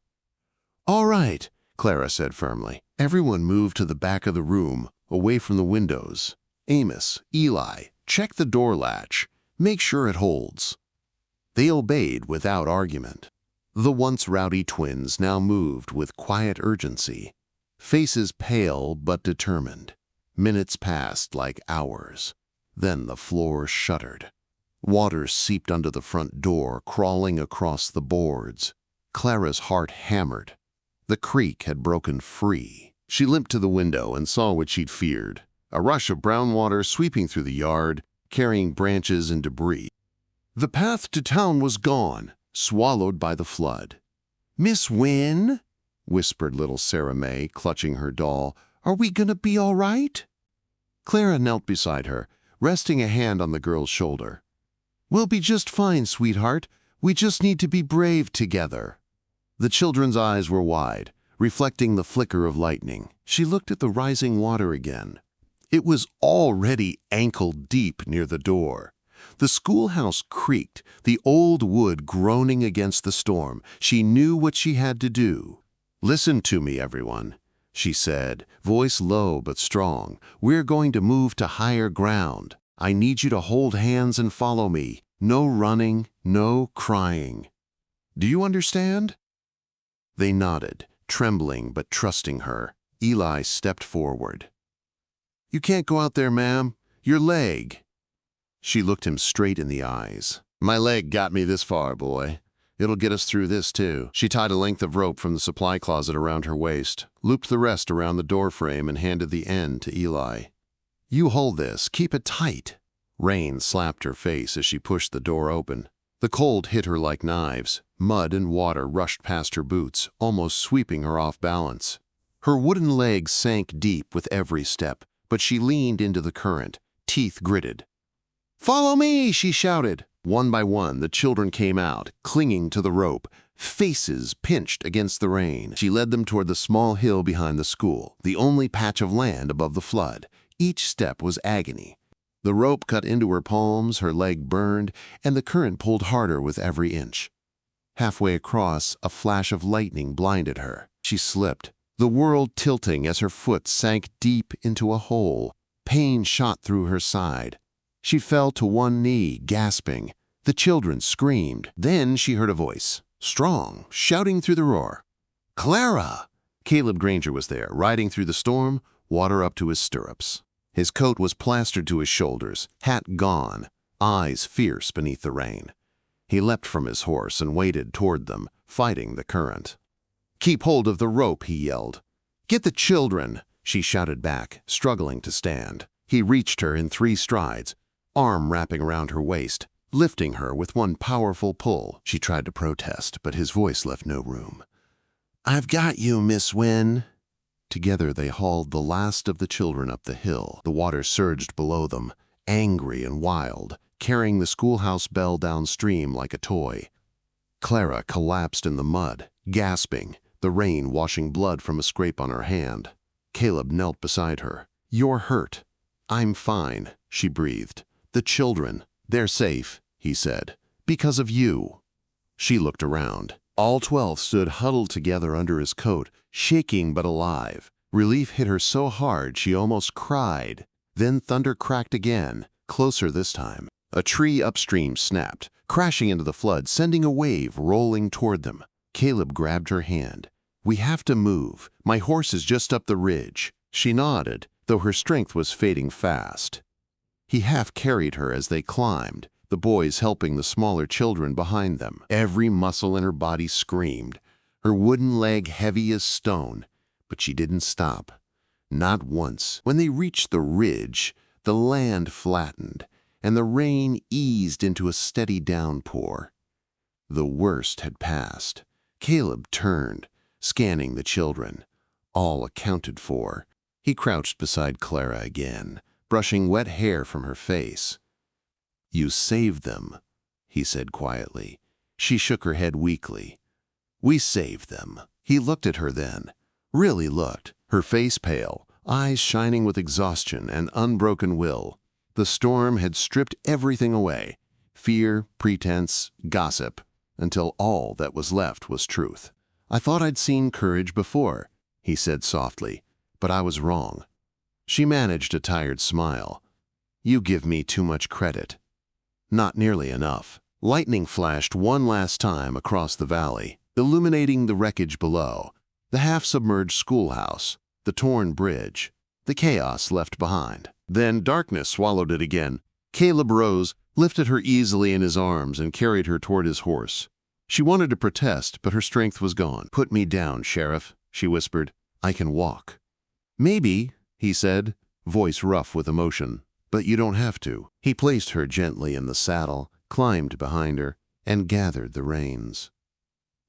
"All right," Clara said firmly. Everyone moved to the back of the room, away from the windows. "Amos, Eli, check the door latch. Make sure it holds." They obeyed without argument. The once rowdy twins now moved with quiet urgency, faces pale but determined. Minutes passed like hours. Then the floor shuddered. Water seeped under the front door, crawling across the boards. Clara's heart hammered. The creak had broken free. She limped to the window and saw what she'd feared. A rush of brown water sweeping through the yard, carrying branches and debris. The path to town was gone, swallowed by the flood. "Miss Wynn," whispered little Sarah May, clutching her doll, "are we gonna be all right?" Clara knelt beside her, resting a hand on the girl's shoulder. "We'll be just fine, sweetheart. We just need to be brave together." The children's eyes were wide, reflecting the flicker of lightning. She looked at the rising water again. It was already ankle-deep near the door. The schoolhouse creaked, the old wood groaning against the storm. She knew what she had to do. "Listen to me, everyone," she said, voice low but strong. "We're going to move to higher ground. I need you to hold hands and follow me. No running, no crying. Do you understand?" They nodded, trembling but trusting her. Eli stepped forward. "You can't go out there, ma'am. Your leg." She looked him straight in the eyes. "My leg got me this far, boy. It'll get us through this, too." She tied a length of rope from the supply closet around her waist, looped the rest around the door frame, and handed the end to Eli. "You hold this. Keep it tight." Rain slapped her face as she pushed the door open. The cold hit her like knives. Mud and water rushed past her boots, almost sweeping her off balance. Her wooden legs sank deep with every step, but she leaned into the current, teeth gritted. "Follow me!" she shouted. One by one, the children came out, clinging to the rope, faces pinched against the rain. She led them toward the small hill behind the school, the only patch of land above the flood. Each step was agony. The rope cut into her palms, her leg burned, and the current pulled harder with every inch. Halfway across, a flash of lightning blinded her. She slipped, the world tilting as her foot sank deep into a hole. Pain shot through her side. She fell to one knee, gasping. The children screamed. Then she heard a voice, strong, shouting through the roar. "Clara!" Caleb Granger was there, riding through the storm, water up to his stirrups. His coat was plastered to his shoulders, hat gone, eyes fierce beneath the rain. He leapt from his horse and waded toward them, fighting the current. "Keep hold of the rope," he yelled. "Get the children," she shouted back, struggling to stand. He reached her in 3 strides, arm wrapping around her waist, lifting her with one powerful pull. She tried to protest, but his voice left no room. "I've got you, Miss Wynn." Together they hauled the last of the children up the hill. The water surged below them, angry and wild, carrying the schoolhouse bell downstream like a toy. Clara collapsed in the mud, gasping, the rain washing blood from a scrape on her hand. Caleb knelt beside her. "You're hurt." "I'm fine," she breathed. "The children, they're safe," he said, "because of you." She looked around. All 12 stood huddled together under his coat, shaking but alive. Relief hit her so hard she almost cried. Then thunder cracked again, closer this time. A tree upstream snapped, crashing into the flood, sending a wave rolling toward them. Caleb grabbed her hand. "We have to move. My horse is just up the ridge." She nodded, though her strength was fading fast. He half carried her as they climbed, the boys helping the smaller children behind them. Every muscle in her body screamed, her wooden leg heavy as stone, but she didn't stop. Not once. When they reached the ridge, the land flattened, and the rain eased into a steady downpour. The worst had passed. Caleb turned, scanning the children. All accounted for. He crouched beside Clara again, brushing wet hair from her face. "You saved them," he said quietly. She shook her head weakly. "We saved them." He looked at her then, really looked, her face pale, eyes shining with exhaustion and unbroken will. The storm had stripped everything away, fear, pretense, gossip, until all that was left was truth. "I thought I'd seen courage before," he said softly, "but I was wrong." She managed a tired smile. "You give me too much credit." "Not nearly enough." Lightning flashed one last time across the valley, illuminating the wreckage below, the half-submerged schoolhouse, the torn bridge, the chaos left behind. Then darkness swallowed it again. Caleb rose, lifted her easily in his arms, and carried her toward his horse. She wanted to protest, but her strength was gone. "Put me down, Sheriff," she whispered. "I can walk." "Maybe," he said, voice rough with emotion, "but you don't have to." He placed her gently in the saddle, climbed behind her, and gathered the reins.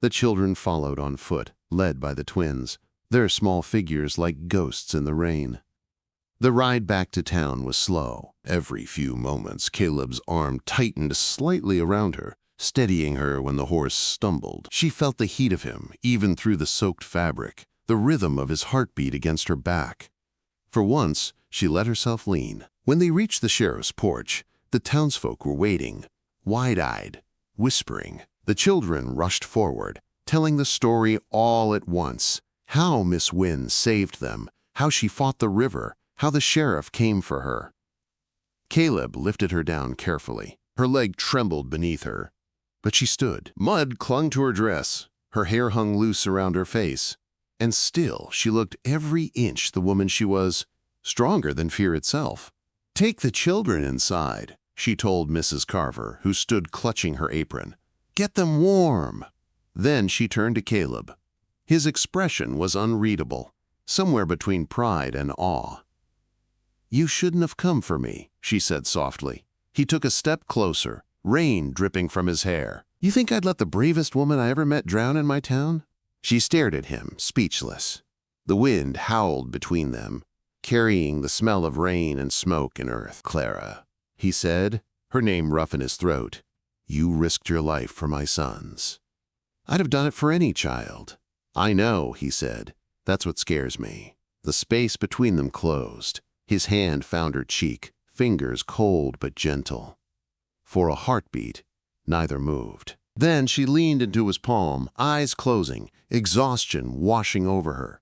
The children followed on foot, led by the twins, their small figures like ghosts in the rain. The ride back to town was slow. Every few moments, Caleb's arm tightened slightly around her, steadying her when the horse stumbled. She felt the heat of him, even through the soaked fabric, the rhythm of his heartbeat against her back. For once, she let herself lean. When they reached the sheriff's porch, the townsfolk were waiting, wide-eyed, whispering. The children rushed forward, telling the story all at once. How Miss Wynn saved them, how she fought the river, how the sheriff came for her. Caleb lifted her down carefully. Her leg trembled beneath her, but she stood. Mud clung to her dress. Her hair hung loose around her face. And still, she looked every inch the woman she was, stronger than fear itself. "Take the children inside," she told Mrs. Carver, who stood clutching her apron. "Get them warm." Then she turned to Caleb. His expression was unreadable, somewhere between pride and awe. "You shouldn't have come for me," she said softly. He took a step closer, rain dripping from his hair. "You think I'd let the bravest woman I ever met drown in my town?" She stared at him, speechless. The wind howled between them, carrying the smell of rain and smoke and earth. "Clara," he said, her name rough in his throat, "you risked your life for my sons." "I'd have done it for any child." "I know," he said. "That's what scares me." The space between them closed. His hand found her cheek, fingers cold but gentle. For a heartbeat, neither moved. Then she leaned into his palm, eyes closing, exhaustion washing over her.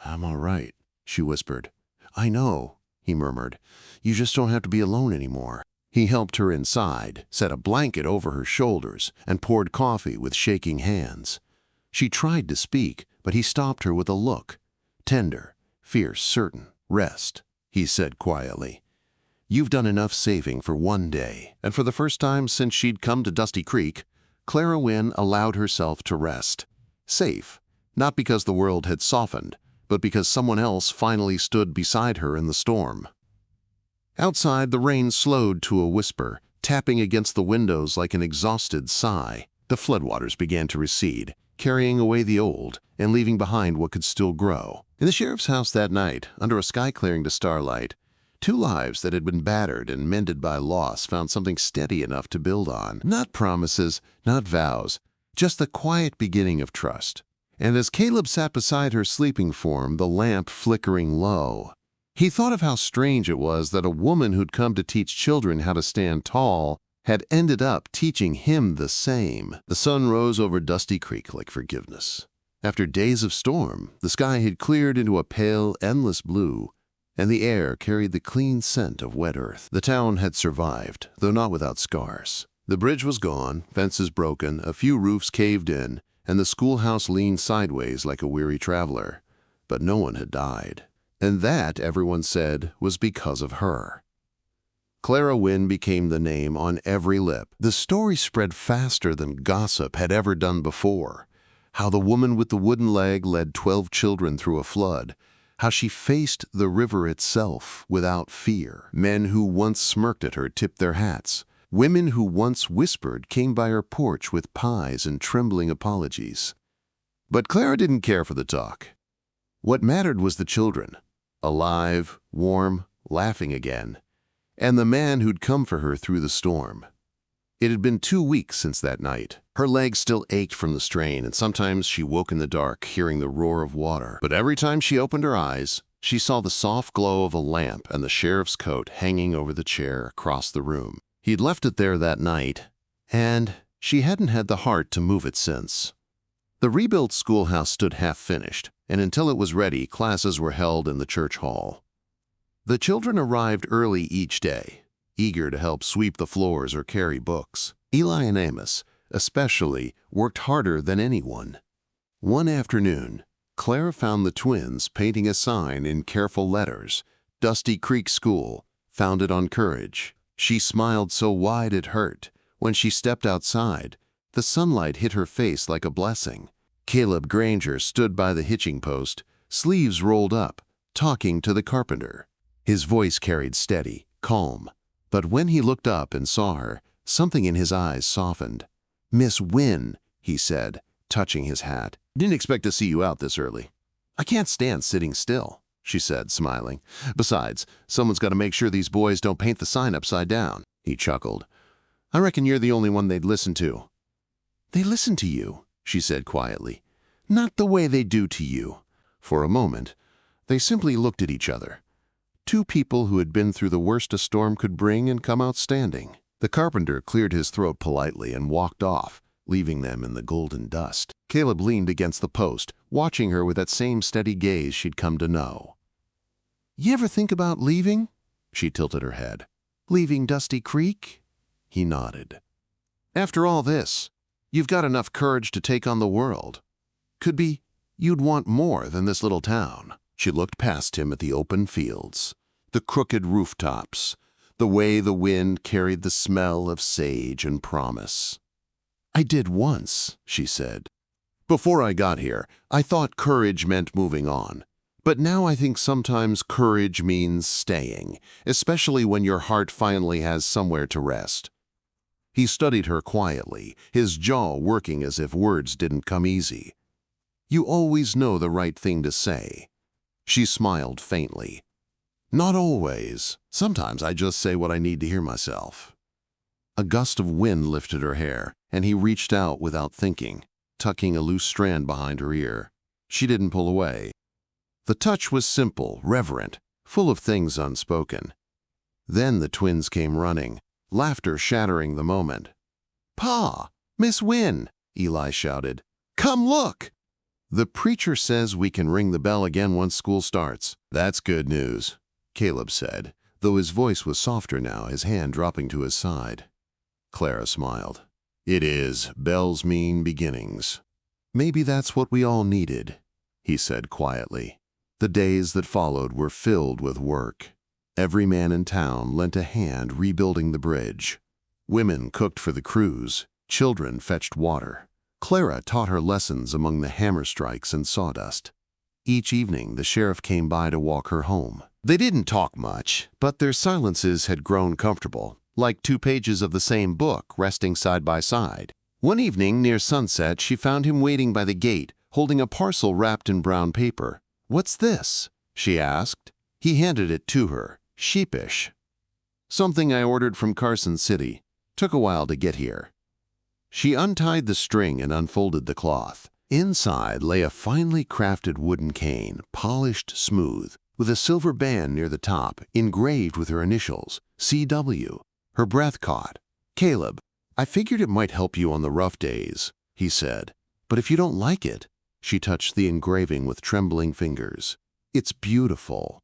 "I'm all right," she whispered. "I know," he murmured. "You just don't have to be alone anymore." He helped her inside, set a blanket over her shoulders, and poured coffee with shaking hands. She tried to speak, but he stopped her with a look. Tender, fierce, certain. "Rest," he said quietly. "You've done enough saving for one day." And for the first time since she'd come to Dusty Creek, Clara Wynn allowed herself to rest. Safe, not because the world had softened, but because someone else finally stood beside her in the storm. Outside, the rain slowed to a whisper, tapping against the windows like an exhausted sigh. The floodwaters began to recede, carrying away the old and leaving behind what could still grow. In the sheriff's house that night, under a sky clearing to starlight, two lives that had been battered and mended by loss found something steady enough to build on. Not promises, not vows, just the quiet beginning of trust. And as Caleb sat beside her sleeping form, the lamp flickering low, he thought of how strange it was that a woman who'd come to teach children how to stand tall had ended up teaching him the same. The sun rose over Dusty Creek like forgiveness. After days of storm, the sky had cleared into a pale, endless blue, and the air carried the clean scent of wet earth. The town had survived, though not without scars. The bridge was gone, fences broken, a few roofs caved in, and the schoolhouse leaned sideways like a weary traveler. But no one had died. And that, everyone said, was because of her. Clara Wynn became the name on every lip. The story spread faster than gossip had ever done before. How the woman with the wooden leg led 12 children through a flood. how she faced the river itself without fear. Men who once smirked at her tipped their hats. Women who once whispered came by her porch with pies and trembling apologies. But Clara didn't care for the talk. What mattered was the children, alive, warm, laughing again, and the man who'd come for her through the storm. It had been 2 weeks since that night. Her legs still ached from the strain, and sometimes she woke in the dark, hearing the roar of water. But every time she opened her eyes, she saw the soft glow of a lamp and the sheriff's coat hanging over the chair across the room. He'd left it there that night, and she hadn't had the heart to move it since. The rebuilt schoolhouse stood half-finished, and until it was ready, classes were held in the church hall. The children arrived early each day, eager to help sweep the floors or carry books. Eli and Amos, especially, worked harder than anyone. One afternoon, Clara found the twins painting a sign in careful letters, "Dusty Creek School, founded on courage." She smiled so wide it hurt. When she stepped outside, the sunlight hit her face like a blessing. Caleb Granger stood by the hitching post, sleeves rolled up, talking to the carpenter. His voice carried steady, calm. But when he looked up and saw her, something in his eyes softened. "Miss Wynn," he said, touching his hat. "Didn't expect to see you out this early." "I can't stand sitting still," she said, smiling. "Besides, someone's got to make sure these boys don't paint the sign upside down." He chuckled. "I reckon you're the only one they'd listen to." "They listen to you," she said quietly. "Not the way they do to you." For a moment, they simply looked at each other. Two people who had been through the worst a storm could bring and come out standing. The carpenter cleared his throat politely and walked off, leaving them in the golden dust. Caleb leaned against the post, watching her with that same steady gaze she'd come to know. "You ever think about leaving?" She tilted her head. "Leaving Dusty Creek?" He nodded. "After all this, you've got enough courage to take on the world. Could be you'd want more than this little town." She looked past him at the open fields, the crooked rooftops, the way the wind carried the smell of sage and promise. "I did once," she said. "Before I got here, I thought courage meant moving on. But now I think sometimes courage means staying, especially when your heart finally has somewhere to rest." He studied her quietly, his jaw working as if words didn't come easy. "You always know the right thing to say." She smiled faintly. "Not always. Sometimes I just say what I need to hear myself." A gust of wind lifted her hair, and he reached out without thinking, tucking a loose strand behind her ear. She didn't pull away. The touch was simple, reverent, full of things unspoken. Then the twins came running, laughter shattering the moment. "Pa! Miss Wynn!" Eli shouted. "Come look!" "The preacher says we can ring the bell again once school starts." "That's good news," Caleb said, though his voice was softer now, his hand dropping to his side. Clara smiled. "It is. Bells mean beginnings." "Maybe that's what we all needed," he said quietly. The days that followed were filled with work. Every man in town lent a hand rebuilding the bridge. Women cooked for the crews, children fetched water. Clara taught her lessons among the hammer strikes and sawdust. Each evening the sheriff came by to walk her home. They didn't talk much, but their silences had grown comfortable, like 2 pages of the same book resting side by side. One evening near sunset she found him waiting by the gate, holding a parcel wrapped in brown paper. "What's this?" she asked. He handed it to her, sheepish. "Something I ordered from Carson City. Took a while to get here." She untied the string and unfolded the cloth. Inside lay a finely crafted wooden cane, polished smooth, with a silver band near the top, engraved with her initials, C.W. Her breath caught. "Caleb, I figured it might help you on the rough days," he said. "But if you don't like it," she touched the engraving with trembling fingers, "it's beautiful."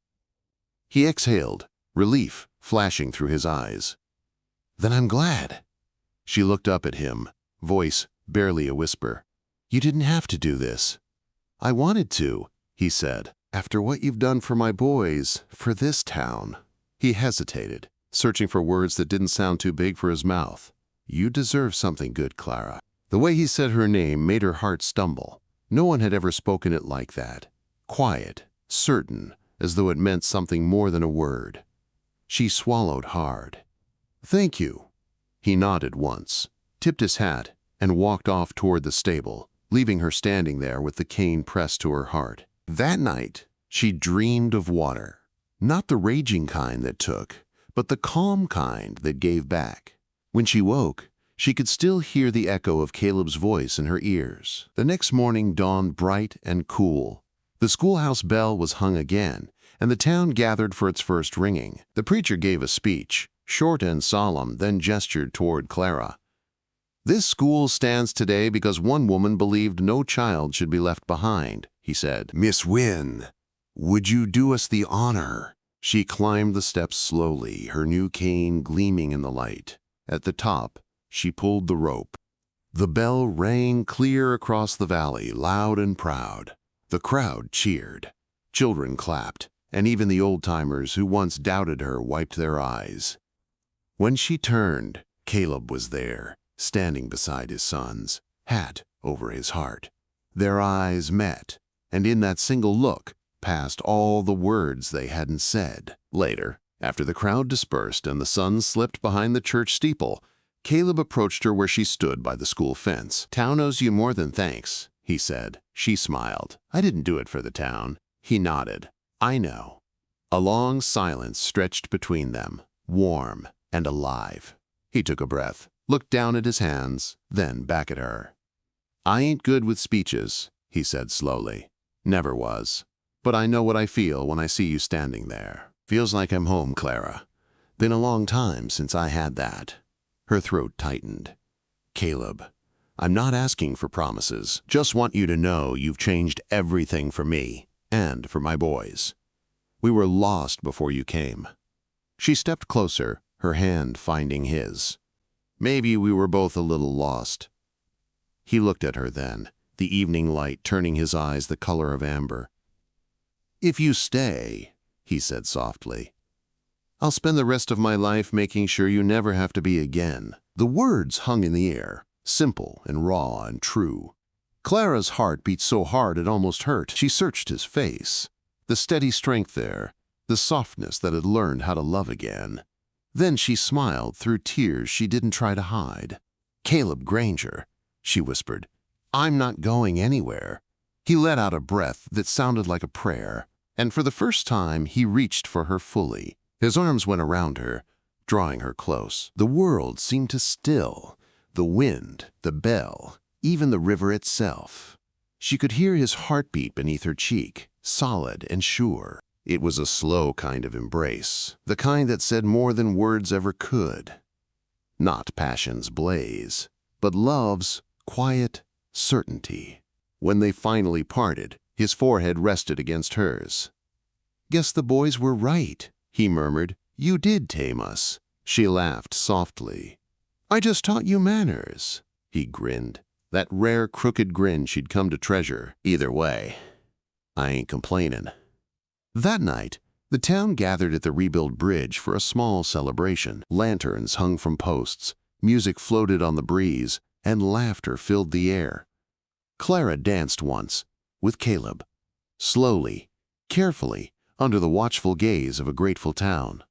He exhaled, relief flashing through his eyes. "Then I'm glad." She looked up at him, voice barely a whisper. "You didn't have to do this." "I wanted to," he said. "After what you've done for my boys, for this town." He hesitated, searching for words that didn't sound too big for his mouth. "You deserve something good, Clara." The way he said her name made her heart stumble. No one had ever spoken it like that. Quiet, certain, as though it meant something more than a word. She swallowed hard. "Thank you." He nodded once, tipped his hat, and walked off toward the stable, leaving her standing there with the cane pressed to her heart. That night, she dreamed of water. Not the raging kind that took, but the calm kind that gave back. When she woke, she could still hear the echo of Caleb's voice in her ears. The next morning dawned bright and cool. The schoolhouse bell was hung again, and the town gathered for its first ringing. The preacher gave a speech, short and solemn, then gestured toward Clara. "This school stands today because one woman believed no child should be left behind," he said. "Miss Wynn, would you do us the honor?" She climbed the steps slowly, her new cane gleaming in the light. At the top, she pulled the rope. The bell rang clear across the valley, loud and proud. The crowd cheered. Children clapped, and even the old-timers who once doubted her wiped their eyes. When she turned, Caleb was there, standing beside his sons, hat over his heart. Their eyes met, and in that single look passed all the words they hadn't said. Later, after the crowd dispersed and the sons slipped behind the church steeple, Caleb approached her where she stood by the school fence. "Town owes you more than thanks," he said. She smiled. "I didn't do it for the town." He nodded. "I know." A long silence stretched between them, warm and alive. He took a breath, looked down at his hands, then back at her. "I ain't good with speeches," he said slowly. "Never was. But I know what I feel when I see you standing there. Feels like I'm home, Clara. Been a long time since I had that." Her throat tightened. "Caleb, I'm not asking for promises. Just want you to know you've changed everything for me and for my boys. We were lost before you came." She stepped closer, her hand finding his. "Maybe we were both a little lost." He looked at her then, the evening light turning his eyes the color of amber. "If you stay," he said softly, "I'll spend the rest of my life making sure you never have to be again." The words hung in the air, simple and raw and true. Clara's heart beat so hard it almost hurt. She searched his face, the steady strength there, the softness that had learned how to love again. Then she smiled through tears she didn't try to hide. "Caleb Granger," she whispered, "I'm not going anywhere." He let out a breath that sounded like a prayer, and for the first time he reached for her fully. His arms went around her, drawing her close. The world seemed to still, the wind, the bell, even the river itself. She could hear his heartbeat beneath her cheek, solid and sure. It was a slow kind of embrace, the kind that said more than words ever could. Not passion's blaze, but love's quiet certainty. When they finally parted, his forehead rested against hers. "Guess the boys were right," he murmured. "You did tame us." She laughed softly. "I just taught you manners." He grinned, that rare crooked grin she'd come to treasure. "Either way, I ain't complaining." That night, the town gathered at the rebuilt bridge for a small celebration. Lanterns hung from posts, music floated on the breeze, and laughter filled the air. Clara danced once, with Caleb, slowly, carefully, under the watchful gaze of a grateful town.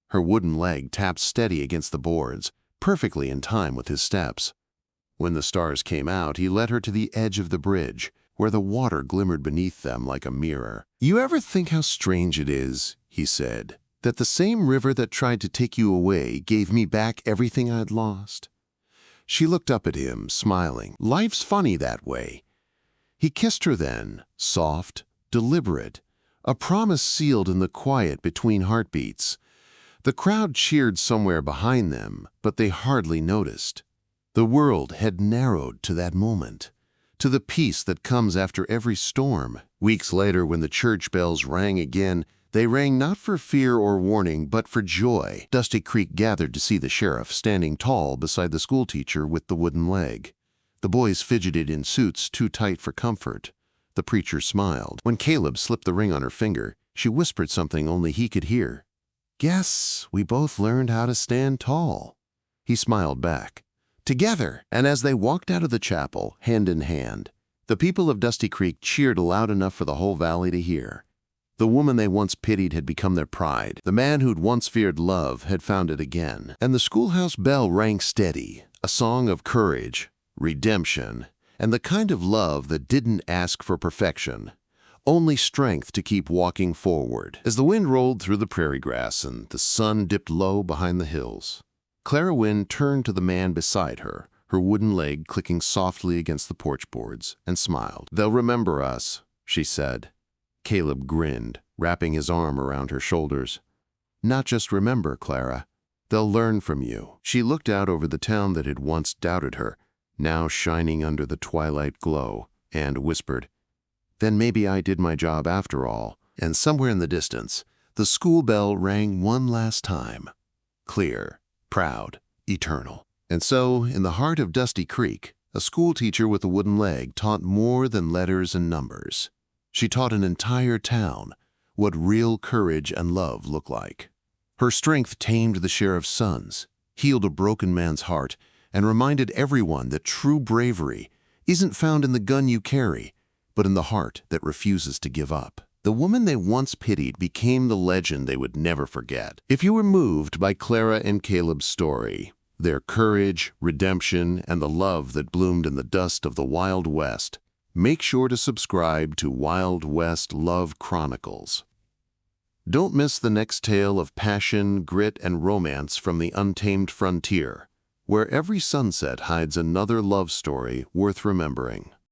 Her wooden leg tapped steady against the boards, perfectly in time with his steps. When the stars came out, he led her to the edge of the bridge, where the water glimmered beneath them like a mirror. "You ever think how strange it is," he said, "that the same river that tried to take you away gave me back everything I'd lost?" She looked up at him, smiling. "Life's funny that way." He kissed her then, soft, deliberate, a promise sealed in the quiet between heartbeats. The crowd cheered somewhere behind them, but they hardly noticed. The world had narrowed to that moment, to the peace that comes after every storm. Weeks later, when the church bells rang again, they rang not for fear or warning, but for joy. Dusty Creek gathered to see the sheriff standing tall beside the schoolteacher with the wooden leg. The boys fidgeted in suits too tight for comfort. The preacher smiled. When Caleb slipped the ring on her finger, she whispered something only he could hear. "Guess we both learned how to stand tall." He smiled back. Together, and as they walked out of the chapel, hand in hand, the people of Dusty Creek cheered loud enough for the whole valley to hear. The woman they once pitied had become their pride. The man who'd once feared love had found it again. And the schoolhouse bell rang steady, a song of courage, redemption, and the kind of love that didn't ask for perfection, only strength to keep walking forward. As the wind rolled through the prairie grass and the sun dipped low behind the hills, Clara Wynn turned to the man beside her, her wooden leg clicking softly against the porch boards, and smiled. "They'll remember us," she said. Caleb grinned, wrapping his arm around her shoulders. "Not just remember, Clara. They'll learn from you." She looked out over the town that had once doubted her, now shining under the twilight glow, and whispered, "Then maybe I did my job after all." And somewhere in the distance, the school bell rang one last time. Clear, proud, eternal. And so, in the heart of Dusty Creek, a schoolteacher with a wooden leg taught more than letters and numbers. She taught an entire town what real courage and love look like. Her strength tamed the sheriff's sons, healed a broken man's heart, and reminded everyone that true bravery isn't found in the gun you carry, but in the heart that refuses to give up. The woman they once pitied became the legend they would never forget. If you were moved by Clara and Caleb's story, their courage, redemption, and the love that bloomed in the dust of the Wild West, make sure to subscribe to Wild West Love Chronicles. Don't miss the next tale of passion, grit, and romance from the untamed frontier, where every sunset hides another love story worth remembering.